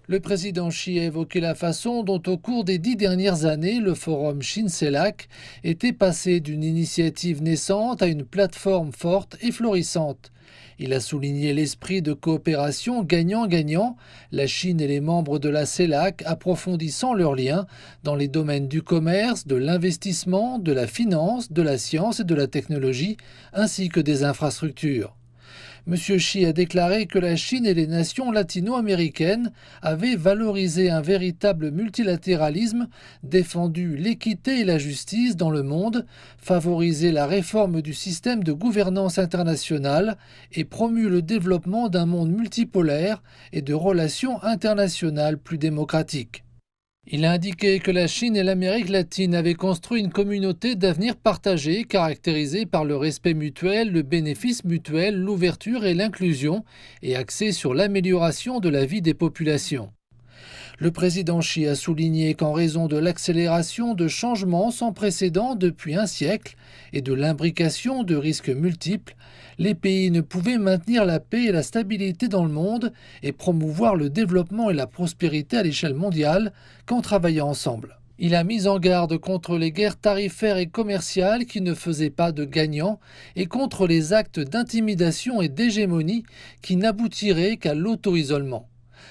Le président Xi a évoqué la façon dont au cours des 10 dernières années, le forum Chine-CELAC était passé d'une initiative naissante à une plateforme forte et florissante. Il a souligné l'esprit de coopération gagnant-gagnant, la Chine et les membres de la CELAC approfondissant leurs liens dans les domaines du commerce, de l'investissement, de la finance, de la science et de la technologie, ainsi que des infrastructures. M. Xi a déclaré que la Chine et les nations latino-américaines avaient valorisé un véritable multilatéralisme, défendu l'équité et la justice dans le monde, favorisé la réforme du système de gouvernance internationale et promu le développement d'un monde multipolaire et de relations internationales plus démocratiques. Il a indiqué que la Chine et l'Amérique latine avaient construit une communauté d'avenir partagé, caractérisée par le respect mutuel, le bénéfice mutuel, l'ouverture et l'inclusion, et axée sur l'amélioration de la vie des populations. Le président Xi a souligné qu'en raison de l'accélération de changements sans précédent depuis un siècle et de l'imbrication de risques multiples, les pays ne pouvaient maintenir la paix et la stabilité dans le monde et promouvoir le développement et la prospérité à l'échelle mondiale qu'en travaillant ensemble. Il a mis en garde contre les guerres tarifaires et commerciales qui ne faisaient pas de gagnants et contre les actes d'intimidation et d'hégémonie qui n'aboutiraient qu'à l'auto-isolement.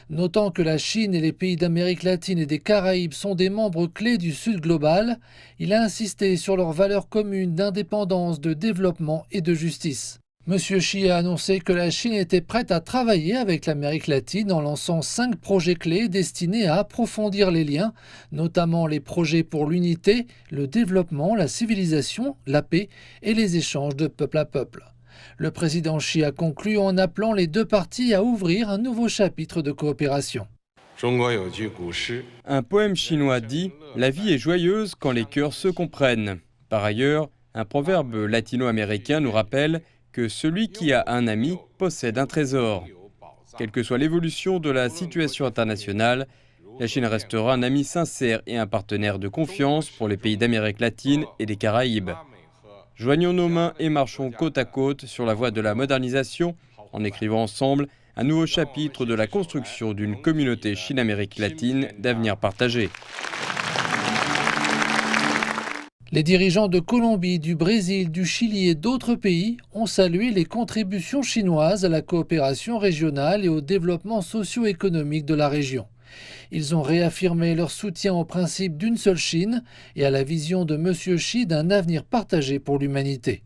Notant que la Chine et les pays d'Amérique latine et des Caraïbes sont des membres clés du Sud global, il a insisté sur leurs valeurs communes d'indépendance, de développement et de justice. M. Xi a annoncé que la Chine était prête à travailler avec l'Amérique latine en lançant 5 projets clés destinés à approfondir les liens, notamment les projets pour l'unité, le développement, la civilisation, la paix et les échanges de peuple à peuple. Le président Xi a conclu en appelant les deux parties à ouvrir un nouveau chapitre de coopération. Un poème chinois dit « La vie est joyeuse quand les cœurs se comprennent ». Par ailleurs, un proverbe latino-américain nous rappelle que celui qui a un ami possède un trésor. Quelle que soit l'évolution de la situation internationale, la Chine restera un ami sincère et un partenaire de confiance pour les pays d'Amérique latine et des Caraïbes. Joignons nos mains et marchons côte à côte sur la voie de la modernisation en écrivant ensemble un nouveau chapitre de la construction d'une communauté Chine-Amérique latine d'avenir partagé. Les dirigeants de Colombie, du Brésil, du Chili et d'autres pays ont salué les contributions chinoises à la coopération régionale et au développement socio-économique de la région. Ils ont réaffirmé leur soutien au principe d'une seule Chine et à la vision de M. Xi d'un avenir partagé pour l'humanité.